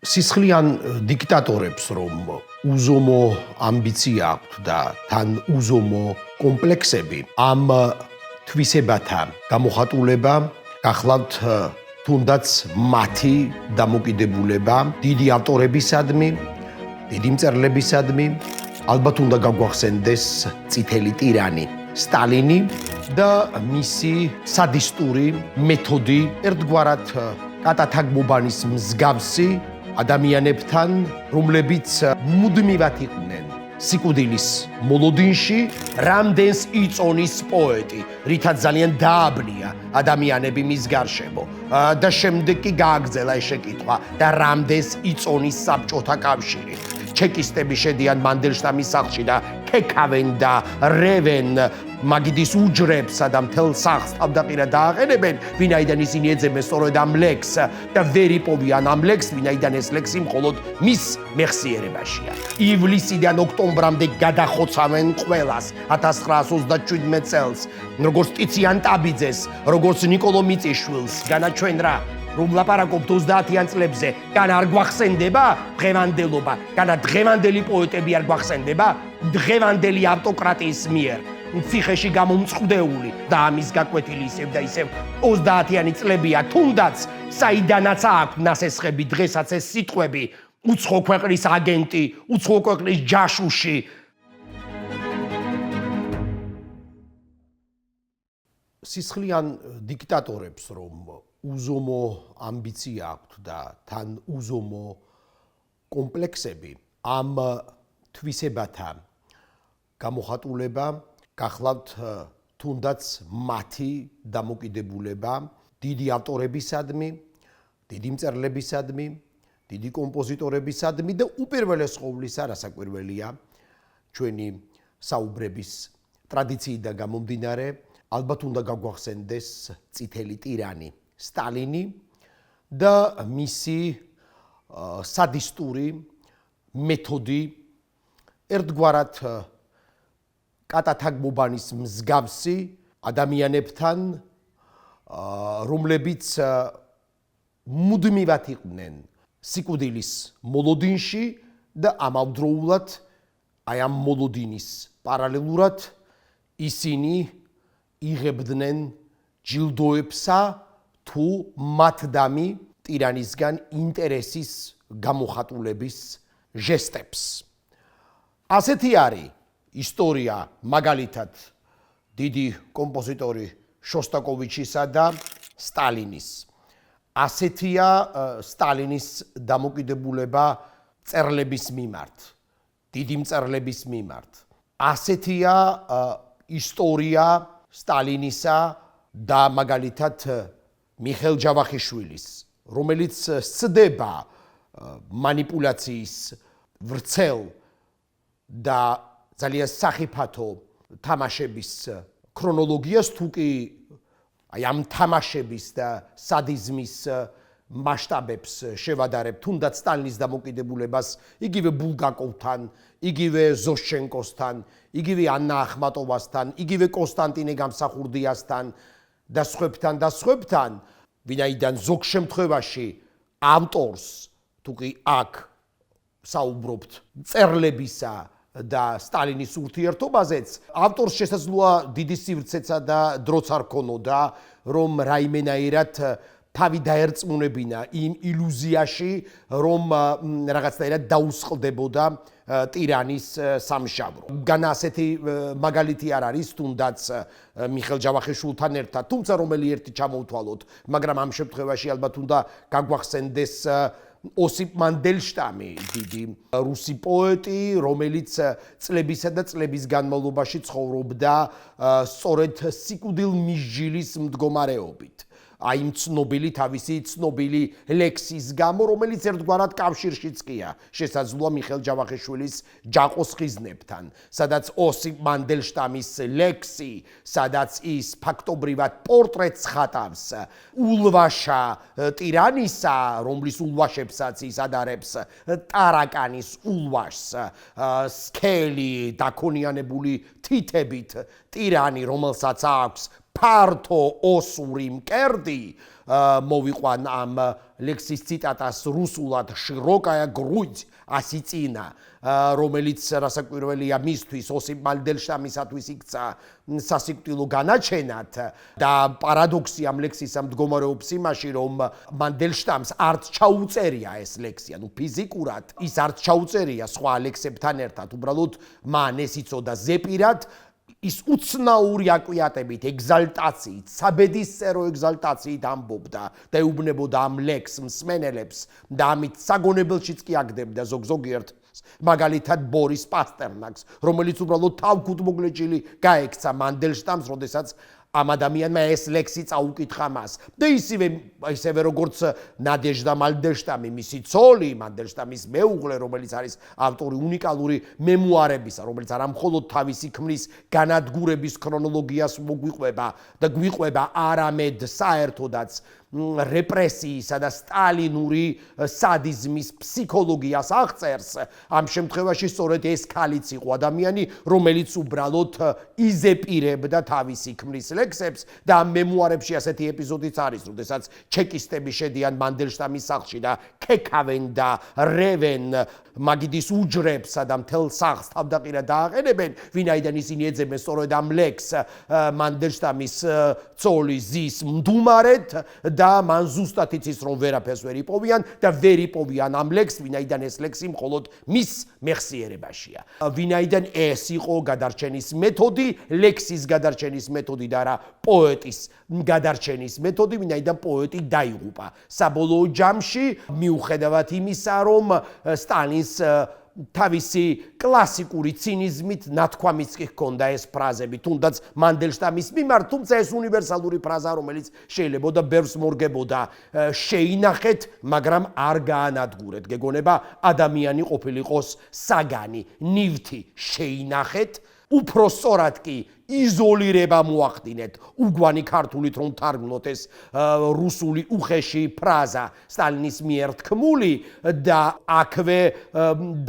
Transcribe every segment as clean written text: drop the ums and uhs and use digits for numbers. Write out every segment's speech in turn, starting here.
სისხლიან დიქტატორებს რომ უზომო ამბიცია აქვთ და თან უზომო კომპლექსები ამ თვისებათა გამოხატულება გახლავთ თუნდაც მათი დამოკიდებულება დიდი ავტორებისადმი, დიდი მწერლებისადმი, ალბათ უნდა გაგვახსენდეს წითელი ტირანი სტალინი და მისი სადისტური მეთოდი ერთგვარად კატათაგბობანის მსგავსი ადამიანებთან, რომლებიც მუდმივად იყვნენ სიკვდილის მოლოდინში, რამდენს იწონის პოეტი, რითაც ძალიან დააბნია ადამიანები მის გარშემო და შემდეგ კი გააგრძელა ეს შეკითხვა და რამდენს იწონის საბჭოთა კავშირი. ჩეკისტები შედიან მანდელშტამის სახლში და ქექავენ და რევენ მაგიდის უჯრებსა და მთელ სახლს თავდაყირად დააყენებენ, ვინაიდან ისინი ეძებენ სწორედ ამ ლექსს და ვერ იპოვიან ამ ლექსს, ვინაიდან ეს ლექსი მხოლოდ მის მეხსიერებაშია. ივლისიდან ოქტომბრამდე გადახოცავენ ყველას 1937 წელს, როგორც ტიციან ტაბიძეს, როგორც ნიკოლო მიწიშვილს, განაჩვენ რა რომ ლაპარაკობთ 30-იან წლებზე, განა არ გვახსენდება დღევანდელობა, განა დღევანდელი პოეტები არ გვახსენდება დღევანდელი ავტოკრატიის მიერ ციხეში გამომწყვდეული და ამის გაკვეთილი ისევ და ისევ 30-იანი წლებია, თუნდაც საიდანაც აქვს ნასესხები დღესაც ეს სიტყვები, უცხო ქვეყნის აგენტი, უცხო ქვეყნის ჯაშუში. სისხლიან დიქტატორებს რომ უზომო ამბიცია აქვთ და თან უზომო კომპლექსები ამ თვისებათა გამოხატულება გახლავთ თუნდაც მათი დამოკიდებულება დიდი ავტორებისადმი, დიდი მწერლებისადმი, დიდი კომპოზიტორებისადმი და უპირველეს ყოვლისა რასაკვირველია ჩვენი საუბრების ტრადიციიდან გამომდინარე, ალბათ უნდა გაგვახსენდეს წითელი ტირანი სტალინი და მისი სადისტური მეთოდი ერთგვარად კატათაგბობანის მსგავსი ადამიანებთან, რომლებიც მუდმივად იყვნენ სიკვდილის მოლოდინში და ამავდროულად აი ამ მოლოდინის პარალელურად ისინი იღებდნენ ჯილდოებსა თუ მათდამი ტირანისგან ინტერესის გამოხატულების ჟესტებს. ასეთი არის ისტორია მაგალითად დიდი კომპოზიტორი შოსტაკოვიჩისა და სტალინის. ასეთია სტალინის დამოკიდებულება მწერლების მიმართ, დიდი მწერლების მიმართ. ასეთია ისტორია სტალინისა და მაგალითად მიხეილ ჯავახიშვილის, რომელიც სცდება მანიპულაციის ვრცელ და ძალიან სახიფათო თამაშების ქრონოლოგიას, თუ კი აი ამ თამაშების და სადიზმის მასშტაბებს შევადარებ, თუნდაც სტალინის დამოკიდებულებას იგივე ბულგაკოვთან, იგივე ზოშჩენკოსთან, იგივე ანნა ახმატოვასთან, იგივე კონსტანტინე გამსახურდიასთან და სხვებთან, ვინაიდან ზოგ შემთხვევაში ავტორს, თუ კი აქ საუბრობთ მწერლებისა და სტალინის ურთიერთობაზეც, ავტორს შესაძლოა დიდი სივრცეცა და დროც არ ქონოდა, რომ რაიმენაირად თავი დაერწმუნებინა იმ ილუზიაში, რომ რაღაცნაირად დაუსყლდებოდა ტირანის სამშაბრო. განა ასეთი მაგალითი არ არის თუნდაც მიხეილ ჯავახიშვილთან ერთად, თუმცა რომელი ერთი ჩამოვთვალოთ, მაგრამ ამ შემთხვევაში ალბათ უნდა გაგვახსენდეს ოსიპ მანდელშტამი, დიდი რუსი პოეტი, რომელიც წლებისა და წლების განმავლობაში ცხოვრობდა სწორედ სიკვდილმისჯილის მდგომარეობით. აი ცნობილი თავისი ცნობილი ლექსის გამო, რომელიც ერთგვარად კავშირშიც ყია შესაძლოა მიხეილ ჯავახიშვილის ჯაყოს ხიზნებთან, სადაც ოსიპ მანდელშტამის ლექსი, სადაც ის ფაქტობრივად პორტრეტს ხატავს ულვაშა ტირანისა, რომლის ულვაშებსაც ის ადარებს ტარაკანის ულვაშს, სქელი დაქონიანებული თითებით ტირანი, რომელსაც აქვს ფართო ოსური მკერდი მოვიყვან ამ ლექსის ციტატას რუსულად широкая грудь ასიწინა რომელიც რასაკვირველია მისთვის ოსიპ მანდელშტამისათვის იქცა სასიკვდილო განაჩენად და პარადოქსი ამ ლექსისა მდგომარეობს იმაში რომ მანდელშტამს არც ჩაუწერია ეს ლექსი ანუ ფიზიკურად ის არც ჩაუწერია სხვა ლექსებთან ერთად უბრალოდ მან ეს იცოდა ზეპირად ის უცნაური აკვიატებით ეგზალტაციით, საბედისწერო ეგზალტაციით ამბობდა და ეუბნებოდა ამ ლექს მსმენელებს და ამით საგონებელშიც კი აგდებდა ზოგიერთ მაგალითად ბორის პასტერნაკს, რომელიც უბრალოდ თავგუდმოგლეჭილი გაექცა მანდელშტამს, როდესაც ამ ადამიანმა ეს ლექსი წაუკითხა მას და ისევე როგორც ნადეჟდა მანდელშტამი მისი ცოლი მანდელშტამის მეუღლე რომელიც არის ავტორი უნიკალური მემუარებისა რომელიც არამხოლოდ თავისი ქმრის განადგურების ქრონოლოგიას მოგვიყვება და გვიყვება არამედ საერთოდაც რეპრესიისა და სტალინური სადიზმის ფსიქოლოგიას აღწერს ამ შემთხვევაში სწორედ ეს ქალიც იყო ადამიანი რომელიც უბრალოდ იზეპირებდა თავისი ქმრის ლექსებს და ამ მემუარებში ასეთი ეპიზოდიც არის როდესაც ჩეკისტები შედიან მანდელშტამის სახლში და ქექავენ და რევენ მაგიდის უჯრებსა და მთელ სახლს თავდაყირა დააყენებენ ვინაიდან ისინი ეძებენ სწორედ ამ ლექს მანდელშტამის ცოლი ზის მდუმარეთ და მან ზუსტად იცის რომ ვერაფერს ვერ იპოვიან და ვერ იპოვიან ამ ლექს ვინაიდან ეს ლექსი მხოლოდ მის მეხსიერებაშია ვინაიდან ეს იყო გადარჩენის მეთოდი ლექსის გადარჩენის მეთოდი და არა პოეტის გადარჩენის მეთოდი ვინაიდან პოეტი დაიღუპა საბოლოო ჯამში მიუხედავად იმისა რომ სტალინის თავისი კლასიკური ცინიზმით ნათქვამიც კი ჰქონდა ეს ფრაზები თუნდაც მანდელშტამის მიმართ თუმცა ეს უნივერსალური ფრაზა რომელიც შეიძლებოდა ბევრს მორგებოდა შეინახეთ მაგრამ არ გაანადგურეთ გეგონება ადამიანი ყოფილიყოს საგანი ნივთი შეინახეთ უფრო სწორად კი იზოლირება მოახდინეთ უგვანი ქართულით რომ თარგმნოთ ეს რუსული უხეში ფრაზა სტალინის მიერ თქმული და აქვე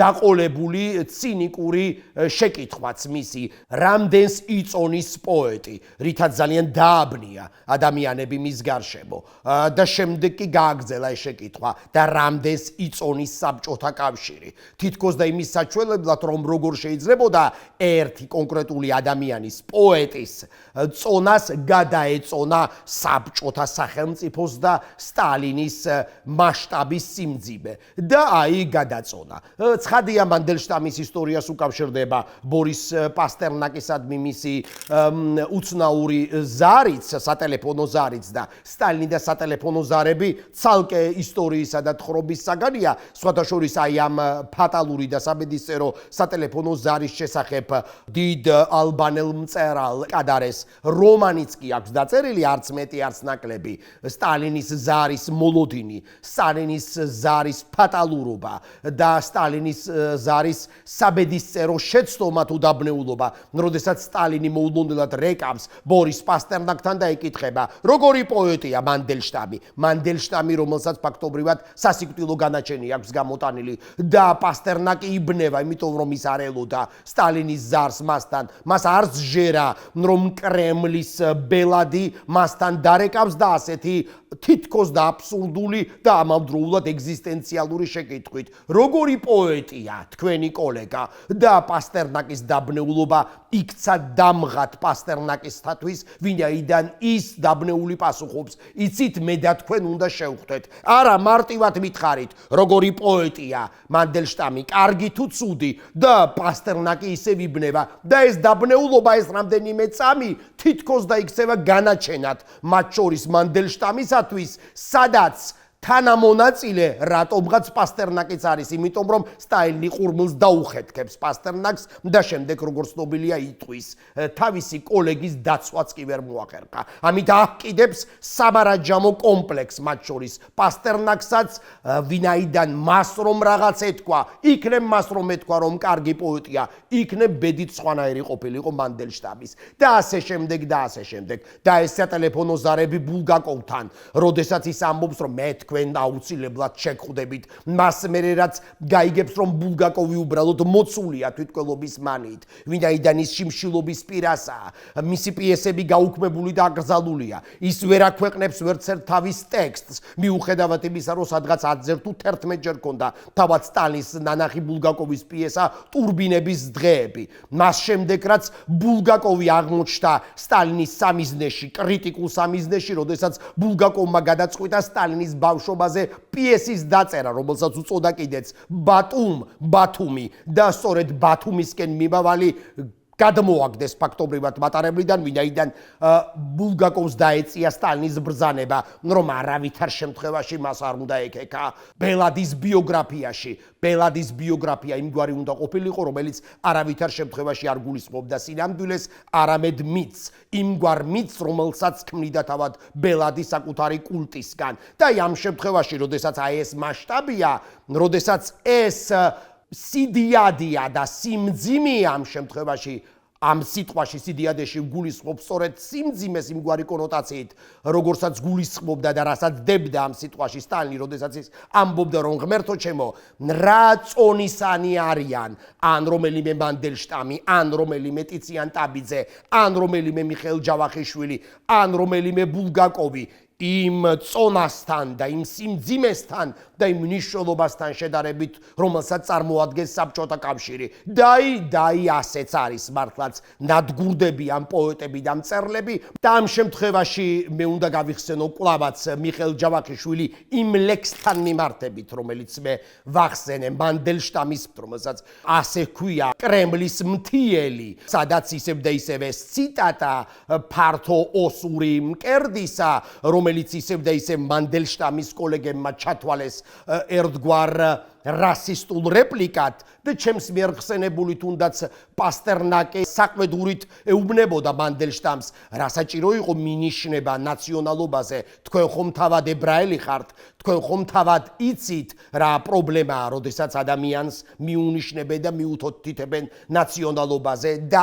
დაყოლებული ცინიკური შეკითხვაც მისი რამდენს იწონის პოეტი რითაც ძალიან დააბნია ადამიანები მის გარშემო და შემდეგ კი გააგრძელა ეს შეკითხვა და რამდენს იწონის საბჭოთა კავშირი თითქოს და იმის საჩვენებლად რომ როგორ შეიძლებოდა ერთი კონკრეტული ადამიანის პოეტის წონას გადაეწონა საბჭოთა სახელმწიფოს და სტალინის მასშტაბის სიმძიმე და აი გადაწონა. ცხადია მანდელშტამის ისტორიას უკავშირდება ბორის პასტერნაკისადმი მისი უცნაური ზარიც, სატელეფონო ზარიც და სტალინი და სატელეფონო ზარები ცალკე ისტორიისა და თხრობის საგანია, სხვათა შორის აი ამ ფატალური და საბედისწერო სატელეფონო ზარის შესახებ დიდ ალბანელ მწერალ კადარეს რომანიც კი აქვს დაწერილი არც მეტი არც ნაკლები სტალინის ზარის მოლოდინი სტალინის ზარის ფატალურობა და სტალინის ზარის საბედისწერო შეცდომა თუ დაბნეულობა როდესაც სტალინი მოულოდნელად რეკავს ბორის პასტერნაკთან და ეკითხება როგორი პოეტია მანდელშტამი რომელსაც ფაქტობრივად სასიკვდილო განაჩენი აქვს გამოტანილი და პასტერნაკი იბნევა იმიტომ რომ ის არ ელოდა სტალინის ზარს მას არც ჟერა რომ კრემლის ბელადი მასთან დარეკავს და ასეთი თითქოს და აბსურდული და ამავდროულად ეგზისტენციალური შეკითხვით როგორი პოეტია თქვენი კოლეგა და პასტერნაკის დაბნეულობა იქცა დამღად პასტერნაკისთათვის ვინაიდან ის დაბნეული პასუხობს იცით მე და თქვენ უნდა შევხვდეთ არა მარტივად მითხარით როგორი პოეტია მანდელშტამი კარგი თუ ცუდი და პასტერნაკი ისევ იბნევა და ეს დაბნეულობა ეს რამდენიმე წამი თითქოს და იქცევა განაჩენად მათ შორის მანდელშტამისათვის სადაც თანამონაწილე რატომღაც პასტერნაკიც არის იმიტომ რომ სტალინი ყურმილს დაუხეთქებს პასტერნაკს და შემდეგ როგორც ცნობილია იტყვის თავისი კოლეგის დაცვაც კი ვერ მოახერხა ამით აყიდებს სამარაჯამო კომპლექს მათ შორის პასტერნაკსაც ვინაიდან მას რომ რაღაც ეთქვა იქნებ მას რომ ეთქვა რომ კარგი პოეტია იქნებ ბედით სხვანაირი ყოფილიყო მანდელშტამის და ასე შემდეგ და ეს სატელეფონო ზარები ბულგაკოვთან როდესაც ის ამბობს რომ მე თქვენ აუცილებლად შეგხვდებით მას მერე რაც გაიგებს რომ ბულგაკოვი უბრალოდ მოცულია თვითმკვლელობის მანით ვინაიდან ის შიმშილობის პირასაა მისი პიესები გაუქმებული და აკრძალულია ის ვერ აქვეყნებს ვერცერთ თავის ტექსტს მიუხედავად იმისა რომ სადღაც 10 თუ 11 ჯერ ქონდა თავად სტალინის ნანახი ბულგაკოვის პიესა ტურბინების დღეები მას შემდეგ რაც ბულგაკოვი აღმოჩნდა სტალინის სამიზნეში კრიტიკულ სამიზნეში როდესაც ბულგაკოვმა გადაწყვიტა სტალინის ბავშვობაზე პიესის დაწერა რომელსაც უწოდა კიდეც ბათუმი და სწორედ ბათუმისკენ მიმავალი გადმოაგდეს ფაქტობრივად მატარებლიდან ვინაიდან ბულგაკოვს დაეწია სტალინის ბრძანება რომ არავითარ შემთხვევაში მას არ უნდა ეკეკა ბელადის ბიოგრაფია იმგვარი უნდა ყოფილიყო რომელიც არავითარ შემთხვევაში არ გულისხმობდა სინამდვილეს არამედ მითს იმგვარ მითს რომელსაც ქმნიდა თავად ბელადი საკუთარი კულტისგან და ამ შემთხვევაში როდესაც ეს მასშტაბია როდესაც ეს სიდიადია და სიმძიმეა ამ შემთხვევაში ამ სიტყვაში სიდიადეში გულისხმობს სწორედ სიმძიმეს იმგვარი კონოტაციით როგორცაც გულისხმობდა და რასაც დებდა ამ სიტყვაში სტალინი როდესაც ის ამბობდა რომ ღმერთო ჩემო რა წონისანი არიან ან რომელიმე მანდელშტამი ან რომელიმე ტიციან ტაბიძე ან რომელიმე მიხეილ ჯავახიშვილი ან რომელიმე ბულგაკოვი იმ წონასთან და იმ სიმძიმესთან და იმ მნიშვნელობასთან შედარებით, რომელსაც წარმოადგენს საბჭოთა კავშირი. და ასეც არის მართლაც ნადგურდები ამ პოეტები და მწერლები და ამ შემთხვევაში მე უნდა გავიხსენო კლავაც მიხეილ ჯავახიშვილი იმ ლექსთან მიმართებით, რომელიც მე ვახსენე მანდელშტამის, რომელსაც ასე ჰქვია კრემლის მთიელი, სადაც ისევ და ისევ ეს ციტატა ფართო ოსური მკერდისა, რომელიც ისევ და ისევ მანდელშტამის კოლეგებმა ჩათვალეს ერთგვარ რასისტულ რეპლიკად და ჩემს მიერ ხსენებული თუნდაც პასტერნაკე საყვედურით ეუბნებოდა მანდელშტამს რა საჭირო იყო მინიშნება ნაციონალობაზე თქვენ ხომ თავად ებრაელი ხართ თქვენ ხომ თავად იცით რა პრობლემაა როდესაც ადამიანს მიუნიშნებენ და მიუთოთითებენ ნაციონალობაზე და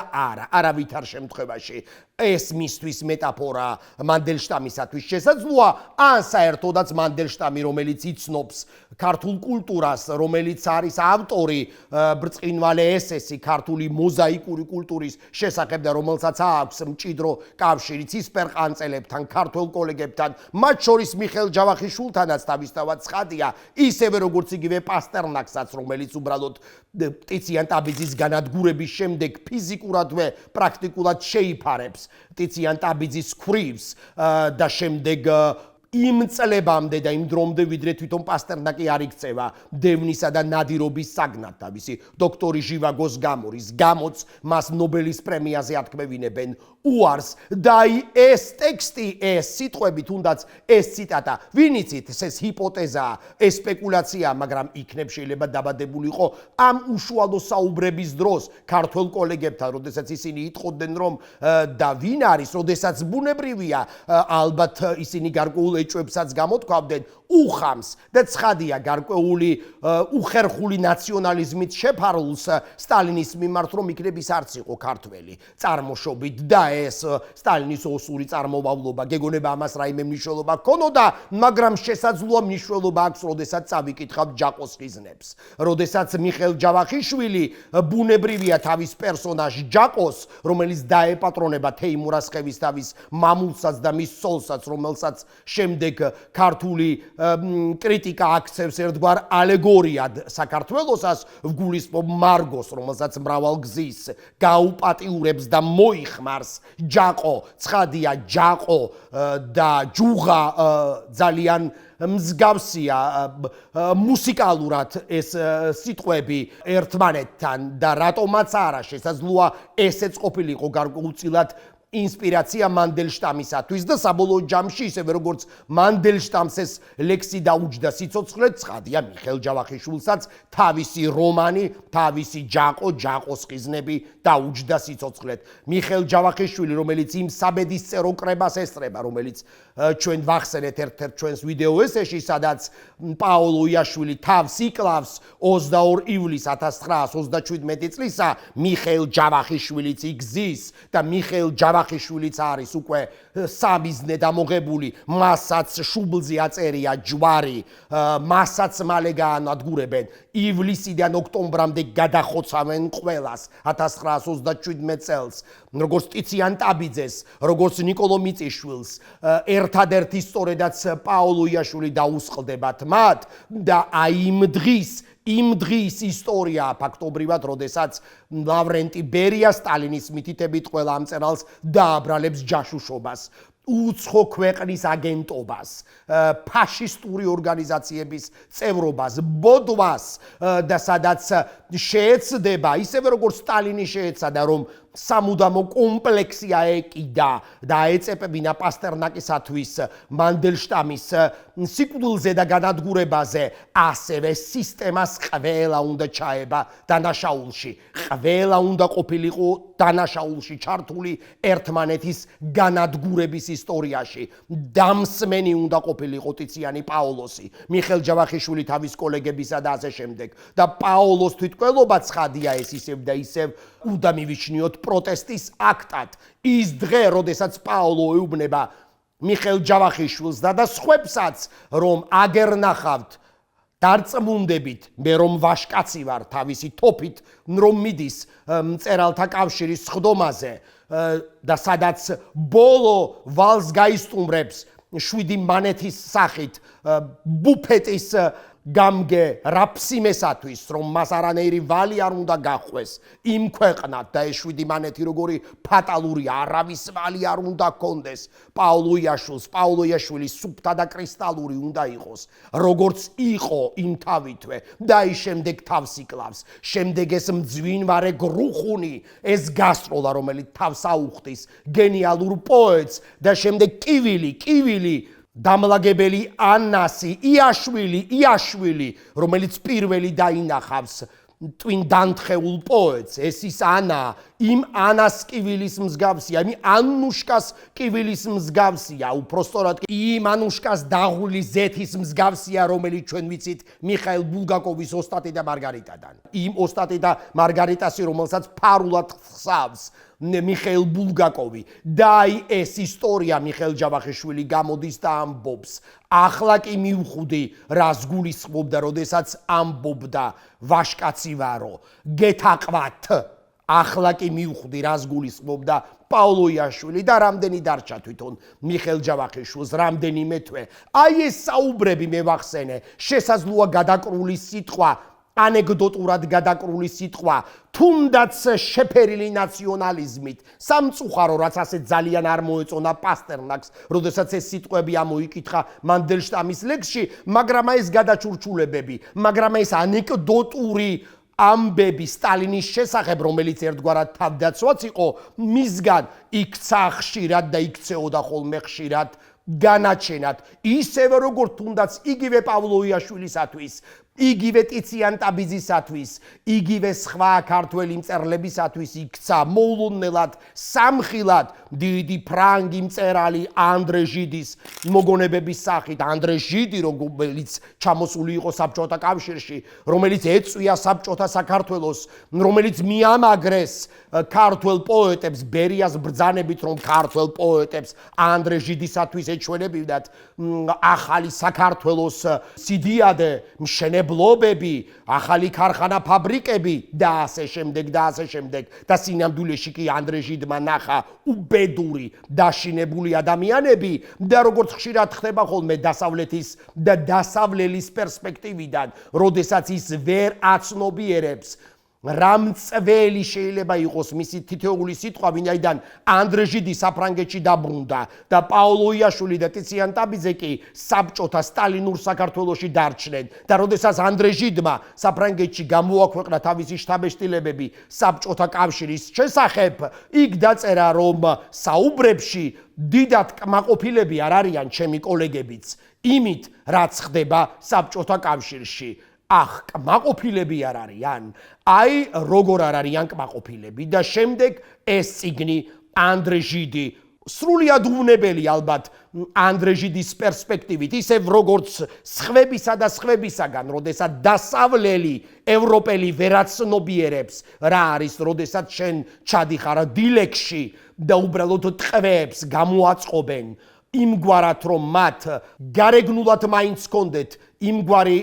არავითარ შემთხვევაში ეს მისთვის მეტაფორა მანდელშტამისათვის შესაძლოა ან საერთოდაც მანდელშტამი რომელიც იცნობს ქართულ კულტურას რომელიც არის ავტორი ბრწყინვალე ესესი ქართული მოზაიკური კულტურის შესახებ და რომელსაც აქვს მჭიდრო კავშირი ცისფერყანწელებთან, ქართველ კოლეგებთან, მათ შორის მიხეილ ჯავახიშვილთანაც თავისთავად ცხადია, ისევე როგორც იგივე პასტერნაკსაც, რომელიც უბრალოდ ტიციან ტაბიძის განადგურების შემდეგ ფიზიკურადვე პრაქტიკულად შეიფარებს ტიციან ტაბიძის ქვრივს და შემდეგ იმ წლებამდე და იმ დრომდე ვიდრე თვითონ პასტერნაკი არ იქცევა დევნისა და ნადირობის საგნად თავისი დოქტორი ჟივაგოს გამორის გამოც მას ნობელის პრემიაზე ათქმევინებენ უარს და ეს ტექსტი ეს სიტყვები თუნდაც ეს ციტატა ვინ იცით ეს ჰიპოთეზაა ეს სპეკულაციაა მაგრამ იქნებ შეიძლება დაბადებულიყო ამ უშუალო საუბრების დროს ქართველ კოლეგებთან როდესაც ისინი იტყოდნენ რომ და ვინ არის როდესაც ბუნებრივია ალბათ ისინი გარკვეულ ეჭვებსაც გამოთქვამდნენ უხამს და ცხადია გარკვეული უხერხული ნაციონალიზმით შეფარულს სტალინის მიმართ რომ იქნების არც იყო ქართველი წარმოშობით და ეს სტალინის ოსური წარმომავლობა გეგონება ამას რაიმე მნიშვნელობა ჰქონოდა მაგრამ შესაძლოა მნიშვნელობა აქვს როდესაც წავიკითხავთ ჯაყოს ხიზნებს როდესაც მიხეილ ჯავახიშვილი ბუნებრივია თავის პერსონაჟ ჯაყოს რომელიც დაეპატრონება თეიმურას ხევისთავის მამულსაც და მის ცოლსაც რომელსაც შემდეგ ქართული კრიტიკა აქცევს ერთგვარ ალეგორიად საქართველოსას ვგულისხმობ მარგოს რომელსაც მრავალგზის გაუპატიურებს და მოიხმარს ჯაყო ცხადია ჯაყო და ჯუღა ძალიან მსგავსია მუსიკალურად ეს სიტყვები ერთმანეთთან და რატომაც არა შესაძლოა ესეც ყოფილიყო გარკვეულწილად ინსპირაცია მანდელშტამისათვის და საბოლოო ჯამში ისევე როგორც მანდელშტამს ეს ლექსი დაუჯდა სიცოცხლედ ცხადია მიხეილ ჯავახიშვილსაც თავისი რომანი თავისი ჯაყოს ხიზნები დაუჯდა სიცოცხლედ მიხეილ ჯავახიშვილი რომელიც იმ საბედისწერო კრებას ესწრება რომელიც ჩვენ ვახსენეთ ერთ-ერთ ჩვენს ვიდეო ესეში სადაც პაოლო იაშვილი თავს იკლავს 22 ივლისს 1937 წლისა მიხეილ ჯავახიშვილიც იგზის და მიხეილ ჯავახიშვილიც არის უკვე სამიზნე დამოღებული, მასაც შუბლზე აწერია ჯვარი, მასაც მალე გაანადგურებენ, ივლისიდან ოქტომბრამდე გადახოცავენ ყველას 1927 წელს, როგორც ტიციან ტაბიძეს, როგორც ნიკოლო მიწიშვილს, ერთადერთი სწორედაც პაოლო იაშვილი დაუსყლდებათ მათ და აი იმ დღის ისტორია ფაქტობრივად, როდესაც ლავრენტი ბერია სტალინის მითითებით ყველა ამ წერალს დააბრალებს ჯაშუშობას, უცხო ქვეყნის აგენტობას, ფაშისტური ორგანიზაციების წევრობას, ბოდვას და სადაც შეეცდება, ისევე როგორც სტალინი შეეცადა, რომ სამუდამო კომპლექსია ეკიდა და ეწეპებინა პასტერნაკისათვის მანდელშტამის სიკვდილზე და განადგურებაზე, ასევე სისტემას ყველა უნდა ჩაება დანაშაულში, ყველა უნდა ყოფილიყო დანაშაულში ჩართული ერთმანეთის განადგურების ისტორიაში, დამსმენი უნდა ყოფილიყო ტიციანი პაოლოსი, მიხეილ ჯავახიშვილი თავის კოლეგებისა და ასე შემდეგ და პაოლოს თვითმკვლელობა ცხადია ეს ისევ და ისევ უნდა მივიჩნიოთ პროტესტის აქტად. ის დღე, როდესაც პაოლო ეუბნება მიხეილ ჯავახიშვილს და სხვებსაც, რომ აგერ ნახავთ, დარწმუნდებით, მე რომ ვაშკაცი ვარ თავისი თოფით, რომ მიდის მწერალთა კავშირის სხდომაზე და სადაც ბოლო ვალს გაისტუმრებს 7 მანეთის სახით ბუფეტის გამგე რაფსიმესათვის, რომ მას არანაირი ვალი არ უნდა გახვეს, იმ ქვეყნად და ეს 7 მანეთი როგორი ფატალურია, არავის ვალი არ უნდა ჰქონდეს, პაოლო იაშვილის სუფთა და კრისტალური უნდა იყოს, როგორც იყო იმ თავითვე და ის შემდეგ თავს იკლავს, შემდეგ ეს მძვინვარე გრუხუნი, ეს გასტროლა, რომელიც თავს აუხდის გენიალურ პოეტს და შემდეგ კივილი დამლაგებელი ანასი იაშვილი, რომელიც პირველი დაინახავს twin დანთხეულ პოეტს, ეს ის ანა, იმ ანას კივილის მსგავსია, იმ ანუშკას კივილის მსგავსია, უпростоრად იმ ანუშკას დაღული ზეთის მსგავსია, რომელიც ჩვენ ვიცით მიხაილ ბულგაკოვის ოსტატი და მარგარიტადან. იმ ოსტატი და მარგარიტასი, რომელსაც ფარულად ხსავს მიხეილ ბულგაკოვი და აი ეს ისტორია მიხეილ ჯავახიშვილი გამოდის და ამბობს. ახლა კი მივხვდი, რას გულისხმობდა, როდესაც ამბობდა ვაშკაცი ვარო, გეთაყვათ. ახლა კი მივხვდი, რას გულისხმობდა პაოლო იაშვილი და რამდენი დარჩა თვითონ მიხეილ ჯავახიშვილს, რამდენიმე თვე. აი ეს საუბრები მე ვახსენე, შესაძლოა გადაკრული სიტყვა, ანეკდოტურად გადაკრული სიტყვა, თუნდაც შეფერილი ნაციონალიზმით, სამწუხარო, რაც ასე ძალიან არ მოეწონა პასტერნაკს, როდესაც ეს სიტყვები ამოიკითხა მანდელშტამის ლექსში, მაგრამ ეს გადაჩურჩულებები, მაგრამ ეს ანეკდოტური ამბები სტალინის შესახებ, რომელიც ერთგვარად თავდაცვაც იყო, მისგან იქცა ხშირად და იქცეოდა ხოლმე ხშირად განაჩენად, ისევე როგორც თუნდაც იგივე პავლო იაშვილისათვის, იგივე ტიციან ტაბიძისათვის, იგივე სხვა ქართველი მწერლებისათვის იქცა მოულოდნელად სამხილად დიდი ფრანგი მწერალი ანდრე ჟიდის მოგონებების სახით, ანდრე ჟიდი, რომელიც ჩამოსული იყო საბჭოთა კავშირში, რომელიც ეწვია საბჭოთა საქართველოს, რომელიც მიამაგრეს ქართველ პოეტებს ბერიას ბრძანებით, რომ ქართველ პოეტებს ანდრე ჟიდისათვის ეჩვენებინათ ახალი საქართველოს სიდიადე, მშენებლობები, ახალი ქარხანა ფაბრიკები და ასე შემდეგ და ასე შემდეგ და სინამდვილეში კი ანდრე ჟიდმა ნახა უბედური დაშინებული ადამიანები და როგორც ხშირად ხდება ხოლმე დასავლეთის და დასავლელის პერსპექტივიდან, როდესაც ის ვერ აცნობიერებს რამწველი შეიძლება იყოს მისი თითოეული სიტყვა, ვინაიდან ანდრე ჟიდი საფრანგეთში დაბრუნდა და პაოლო იაშვილი და ტიციან ტაბიძე კი საბჭოთა სტალინურ საქართველოში დარჩნენ და როდესაც ანდრე ჟიდმა საფრანგეთში გამოაქვეყნა თავისი შთაბეჭდილებები საბჭოთა კავშირის შესახებ, იქ დაწერა, რომ საუბრებში დიდად კმაყოფილები არ არიან ჩემი კოლეგებიც იმით, რაც ხდება საბჭოთა კავშირში. ახ, კმაყოფილები არ არიან. აი, როგორ არ არიან კმაყოფილები და შემდეგ ეს წიგნი ანდრე ჟიდი სრულიად უვნებელი ალბათ ანდრე ჟიდის პერსპექტივით, ისევ როგორც სხვებისა და სხვებისაგან, როდესაც დასავლელი ევროპელი ვერაცნობიერებს რა არის, როდესაც შენ ჩადიხარ დილეგში და უბრალოდ ტყვეებს გამოაწყობენ იმგვარად, რომ მათ გარეგნულად მაინც ჰქონდეთ იმგვარი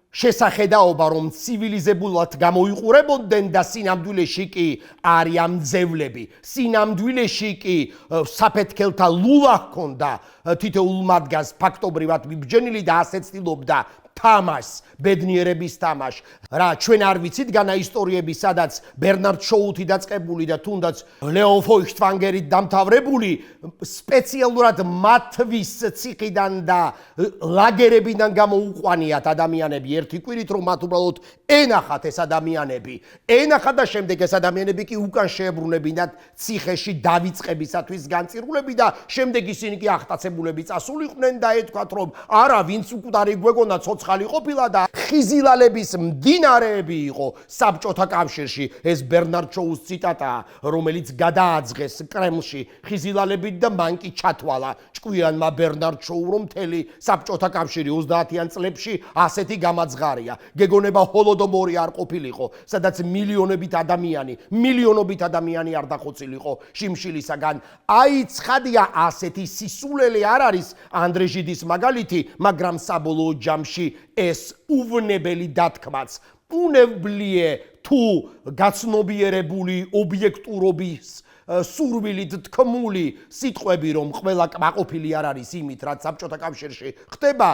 შესახედაობა, რომ ცივილიზებულად გამოიყურებოდნენ და სინამდვილეში კი არიან მძევლები. სინამდვილეში კი საფეთქელთა ლულა ჰქონდა თითოეულ მათგანს ფაქტობრივად მიბჯენილი და ასე ცდილობდა თამაშს, ბედნიერების თამაშს. რა ჩვენ არ ვიცით განა ისტორიები, სადაც ბერნარდ შოუთი დაწყებული და თუნდაც ლეო ფოიხტვანგერით დამთავრებული სპეციალურად მათთვის ციხიდან და ლაგერებიდან გამოუყვანიათ ადამიანები ერთი კვირით, რომ მათ უბრალოდ ენახათ ეს ადამიანები. ენახათ და შემდეგ ეს ადამიანები კი უკან შეებრუნებინათ ციხეში დავიწყებისათვის განწირულები და შემდეგ ისინი კი აღტაცებულები წასულიყვნენ და ეთქვათ, რომ არა, ვინც უკდარი გვეგონა ცოცხალი ყოფილა და ხიზილალების მდინარეები იყო საბჭოთა კავშირში. ეს ბერნარდ შოუს ციტატაა, რომელიც გადააძღეს კრემლში ხიზილალებით და მან კი ჩათვალა ჭკვიანმა ბერნარდ შოუ, რომ მთელი საბჭოთა კავშირი 30-იან წლებში ასეთი გამაძღარია. გეგონება ჰოლოდომორი არ ყოფილიყო, სადაც მილიონობით ადამიანი არ დახოცილიყო შიმშილისაგან. აი ცხადია, ასეთი სისულელე არ არის ანდრე ჟიდის მაგალითი, მაგრამ საბოლოო ჯამში ეს უვნებელი დათქმაც უნებლიე თუ გაცნობიერებული ობიექტურობის სურვილით თქმული სიტყვები, რომ ყველა კმაყოფილი არ არის იმით, რაც საბჭოთა კავშირში ხდება,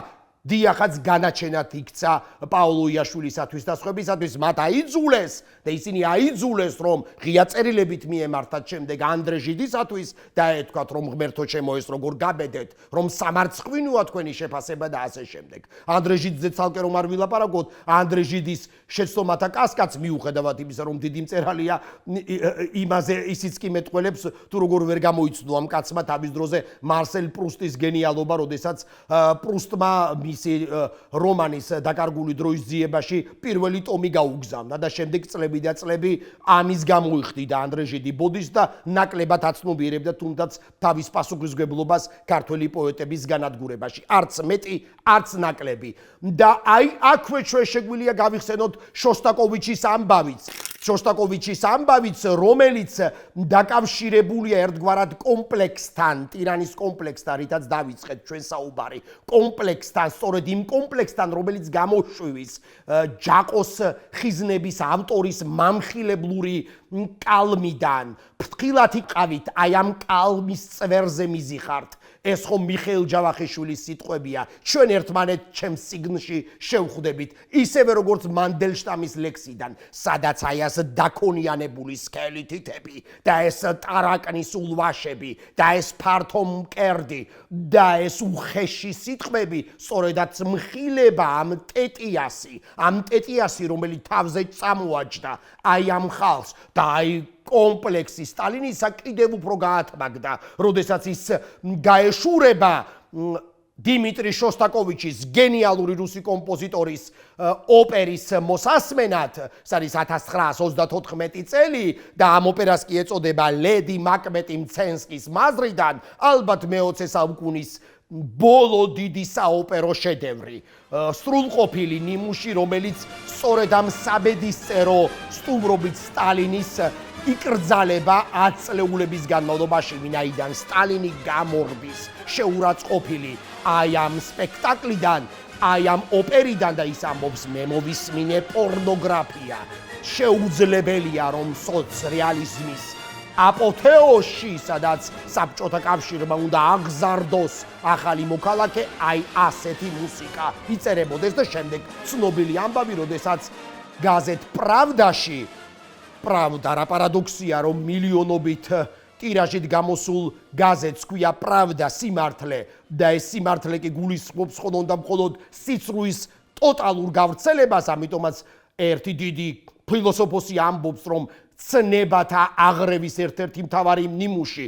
დიახაც განაჩენად იქცა პაოლო იაშვილისათვის და სხვებისათვის. მათ აიძულეს და ისინი აიძულეს, რომ ღია წერილებით მიემართათ შემდეგ ანდრე ჟიდისათვის და ეთქვათ, რომ ღმერთო ჩემო, ეს როგორ გაბედეთ, რომ სამარცხვინოა თქვენი შეფასება და ასე შემდეგ. ანდრე ჟიდზე ცალკე რომ არ ვილაპარაკოთ, ანდრე ჟიდის შეცდომათა კასკადს მიუხედავად იმისა, რომ დიდი მწერალია, იმაზე ისიც კი მეტყველებს, თუ როგორ ვერ გამოიცნო ამ კაცმა თავის დროზე მარსელ პრუსტის გენიალობა, როდესაც პრუსტმა მისი რომანის დაკარგული დროის ძიებაში პირველი ტომი გაუგზავნა და შემდეგ წლები და წლები ამის გამოიხდიდა ანდრე ჟიდი ბოდის და ნაკლებად აცნობიერებდა თუნდაც თავის პასუხისმგებლობას ქართველი პოეტების განადგურებაში. არც მეტი, არც ნაკლები. და აი აქვე ჩვენ შეგვიძლია გავიხსენოთ შოსტაკოვიჩის ამბავიც. შოსტაკოვიჩის ამბავიც, რომელიც დაკავშირებულია ერთგვარად კომპლექსთან, ტირანის კომპლექსთან, რითაც დავიწყეთ ჩვენ საუბარი. კომპლექსთან, სწორედ იმ კომპლექსთან, რომელიც გამოშვივის ჯაყოს ხიზნების ავტორის მამხილებლური კალმიდან. ფრთხილად იყავით, აი ამ კალმის წვერზე მიზიხართ. ეს ხომ მიხეილ ჯავახიშვილის სიტყვებია. ჩვენ ერთმანეთს ჩემს სიგნში შევხვდებით, ისევე როგორც მანდელშტამის ლექსიდან, სადაც აი ეს დაქონიანებული სქელი თითები და ეს ტარაკნის ულვაშები და ეს ფართო მკერდი და ეს უხეში სიტყვები, სწორედაც მხილება ამ ტეტიასი, რომელიც თავზე წამოაჯდა აი ამ ხალხს და აი კომპლექსი სტალინისა კიდევ უფრო გაათმაგდა, როდესაც ის გაეშურება დიმიტრი შოსტაკოვიჩის გენიალური რუსი კომპოზიტორის ოპერის მოსასმენად, ეს არის 1934 წელი და ამ ოპერას კი ეწოდება ლედი მაკბეტი მცენსკის მაზრიდან, ალბათ მე-20 საუკუნის ბოლო დიდი საოპერო შედევრი, სრულყოფილი ნიმუში, რომელიც სწორედ ამ საბედისწერო სტუმრობით სტალინის იკრძალება 10 წლეულების განმავლობაში, ვინაიდან სტალინი გამორბის, შეურაცხყოფილი აი ამ სპექტაკლიდან, აი ამ ოპერიდან და ის ამბობს, მე მოვისმინე პორნოგრაფია. შეუძლებელია, რომ სოცრეალიზმის აპოთეოში, სადაც საბჭოთა კავშირმა უნდა აღზარდოს ახალი მოქალაქე, აი ასეთი მუსიკა იწერებოდეს და შემდეგ ცნობილი ამბავი, როდესაც გაზეთ პრავდაში, პრავდა რა პარადოქსია, რომ მილიონობით ტირაჟით გამოსულ გაზეთს ქვია პრავდა სიმართლე და ეს სიმართლე კი გულისხმობს მხოლოდ სიცრუის ტოტალურ გავრცელებას, ამიტომაც ერთი დიდი ფილოსოფოსი ამბობს, რომ ცნებათა აღრევის ერთ-ერთი მთავარი ნიმუში,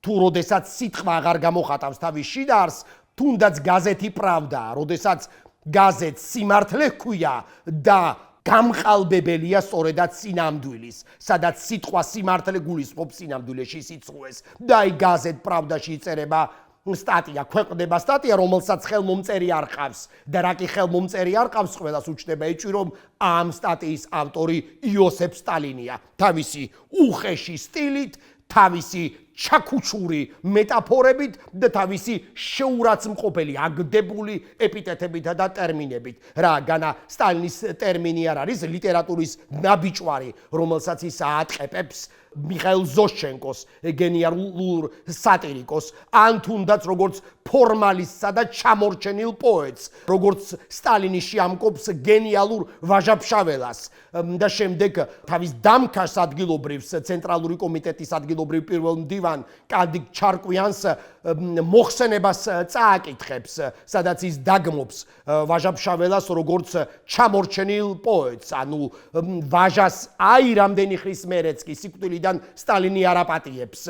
თუ როდესაც სიტყვა აღარ გამოხატავს თავის შინაარს, თუნდაც გაზეთი პრავდაა, როდესაც გაზეთს სიმართლე ჰქვია და გამყალბებელია სწორედაც სინამდვილის, სადაც სიტყვა სიმართლე გულისხმობს სინამდვილეში სიცრუეს. და აი გაზეთ პრავდაში იწერება სტატია, ქვეყნდება სტატია, რომელსაც ხელმომწერი არ ყავს. და რა კი ხელმომწერი არ ყავს, ყველას უჩნდება ეჭვი, რომ ამ სტატიის ავტორი იოსებ სტალინია. თავისი უხეში სტილით, თავისი ჩაქუჩური მეტაფორებით და თავისი შეურაცხმყოფელი აგდებული ეპიტეტებითა და ტერმინებით. რა განა სტალინის ტერმინი არ არის ლიტერატურის ნაბიჯვარი, რომელსაც ის აატყეპებს მიხაილ ზოშჩენკოს, გენიალურ სატირიკოს, ან თუნდაც როგორც ფორმალისტსა და ჩამორჩენილ პოეტს, როგორც სტალინის შეამკობს გენიალურ ვაჟა-ფშაველას და შემდეგ თავის დამქარს ადგილობრივს ცენტრალური კომიტეტის ადგილობრივ პირველ მდივან კადიკ ჩარკვიანს მოხსენებას წააკითხებს, სადაც ის დაგმობს ვაჟა-ფშაველას როგორც ჩამორჩენილ პოეტს, ანუ ვაჟას აი რამდენი ხრის მერეც კი სიკვდილიდან სტალინი არაპატიებს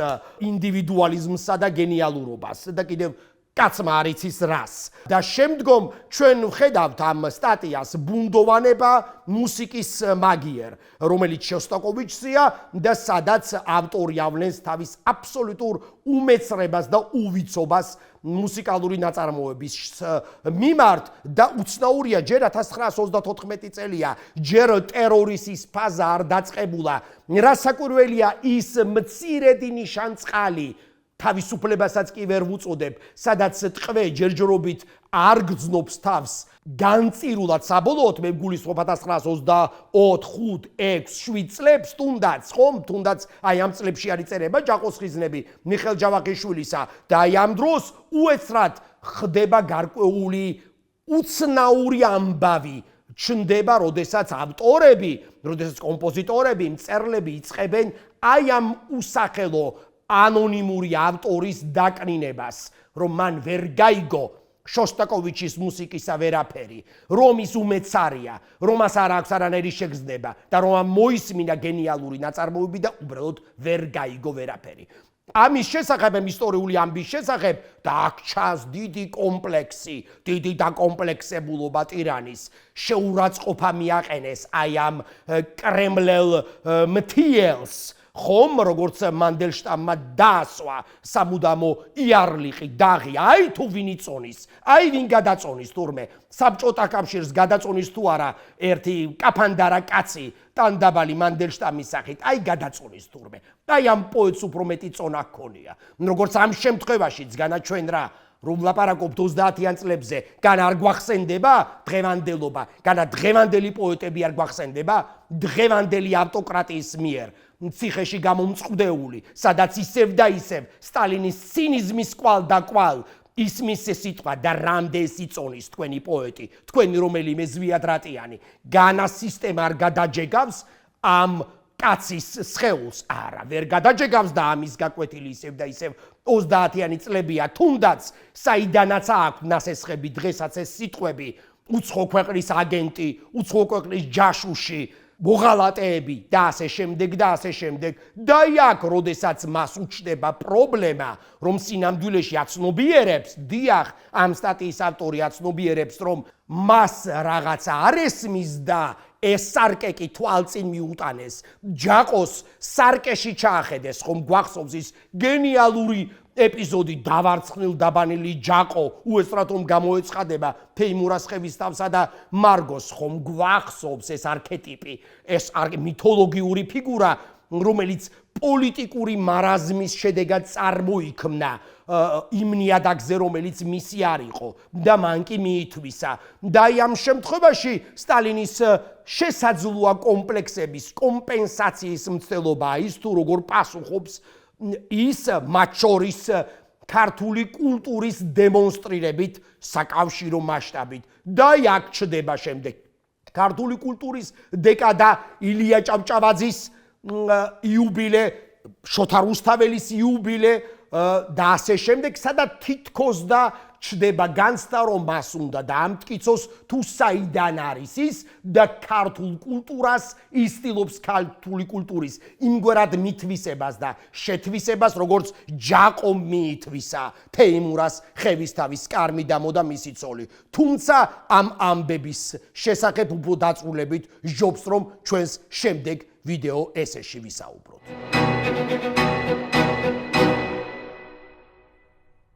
ინდივიდუალიზმსა და გენიალურობას და კიდევ კაცმა არ იცის რას. და შემდგომ ჩვენ ვხედავთ ამ სტატიას ბუნდოვანება მუსიკის მაგიერ, რომელიც შოსტაკოვიჩია და სადაც ავტორი ავლენს თავის აბსოლუტურ უმეცრებას და უვიცობას მუსიკალური ნაწარმოების მიმართ და უცნაურია ჯერ 1934 წელია, ჯერ ტერორის ის ფაზა არ დაწყებულა, რასაკვირველია ის მცირედი ნიშანწყალი თავისუფლებასაც კი ვერ ვუწოდებ, სადაც ტყვე ჯერჯერობით არ გრძნობს თავს განწირულად საბოლოოდ მე გულისხმობ 1924, 5, 7 წლებს თუნდაც, ხომ? თუნდაც აი ამ წლებში არის წერება ჯაყოსხიზნები მიხეილ ჯავახიშვილისა და აი ამ დროს უეცრად ხდება გარკვეული უცნაური ამბავი ჩნდება, როდესაც ავტორები, როდესაც კომპოზიტორები, მწერლები იწყებენ აი ამ უსახელო ანონიმური ავტორის დაკნინებას, რომ მან ვერ გაიგო შოსტაკოვიჩის მუსიკისა ვერაფერი, რომ ის უმეცარია, რომ მას არ აქვს არანაირი შეგრძნება და რომ მოისმინა გენიალური ნაწარმოები და უბრალოდ ვერ გაიგო ვერაფერი. ამის შესახებ, ისტორიული ამბის შესახებ და აქ ჩანს დიდი კომპლექსი, დიდი დაკომპლექსებულობა ტირანის, შეურაცხყოფა მიაყენეს აი ამ კრემლელ მთიელს, ხომ, როგორც მანდელშტამმა დაასვა სამუდამო იარლიყი, დაღი, აი თუ ვინ იწონის, აი ვინ გადაწონის თურმე, საბჭოთა კავშირს გადაწონის თუ არა ერთი კაფანდარა კაცი ტანდაბალი მანდელშტამის სახით, აი გადაწონის თურმე, აი ამ პოეტს უფრო მეტი წონა ჰქონია, როგორც ამ შემთხვევაშიც განა ჩვენ რა რომ ლაპარაკობთ 30-იან წლებზე, განა არ გვახსენდება დღევანდელობა, განა დღევანდელი პოეტები არ გვახსენდება დღევანდელი ავტოკრატიის მიერ ციხეში გამომწყდეული, სადაც ისევ და ისევ სტალინის ცინიზმის კვალ და კვალ ისმის სიტყვა და რამდენს იწონის თქვენი პოეტი, თქვენი რომელიმე ზვიადრატიანი, განა სისტემა არ გადაჯეგავს ამ კაცის სხეულს, არა, ვერ გადაჯეგავს და ამის გაკვეთილი ისევ და ისევ 30-იანი წლებია, თუნდაც საიდანაც აქვს ნასესხები დღესაც ეს სიტყვები, უცხო ქვეყნის აგენტი, უცხო ქვეყნის ჯაშუში, მოღალატეები და ასე შემდეგ და ასე შემდეგ და იქ, როდესაც მას უჩნდება პრობლემა, რომ სინამდვილეში აცნობიერებს, დიახ, ამ სტატიის ავტორი აცნობიერებს, რომ მას რაღაცა არ ესმის და ეს სარკე თვალწინ მიუტანეს, ჯაყოს სარკეში ჩაახედეს, ხომ გვახსოვს ის გენიალური ეპიზოდი დავარცხნილ დაბანილი ჯაყო უეცრად რომ გამოეცხადება თეიმურაზხევის თავსა და მარგოს, ხომ გვახსოვს ეს არქეტიპი, ეს მითოლოგიური ფიგურა, რომელიც პოლიტიკური მარაზმის შედეგად წარმოიქმნა იმ ნიადაგზე, რომელიც მისი არ იყო და მან კი მიითვისა. და ამ შემთხვევაში სტალინის შესაძლოა კომპლექსების კომპენსაციის მცდელობა ის თუ როგორ პასუხობს ის მათ შორის ქართული კულტურის დემონსტრირებით საკავშირო მასშტაბით და აქ ჩდება შემდეგ ქართული კულტურის დეკადა ილია ჭავჭავაძის იუბილე, შოთა რუსთაველის იუბილე, და ასე შემდეგ, სადაც თითქოს და ჩდება განცდა, რომ მას უნდა დაამტკიცოს თუ საიდან არის ის და ქართულ კულტურას ისtildeობს ქართული კულტურის იმგვარად მითვისებას და შეთვისებას, როგორც ჯაყომ მიითვისა თეიმურას ხევისთავის სკარმი და მისი ცოლი. თუმცა ამ ამბების შესახებ უფრო დაწვრილებით ჯობს, რომ ჩვენს შემდეგ ვიდეო ესეში ვისაუბროთ.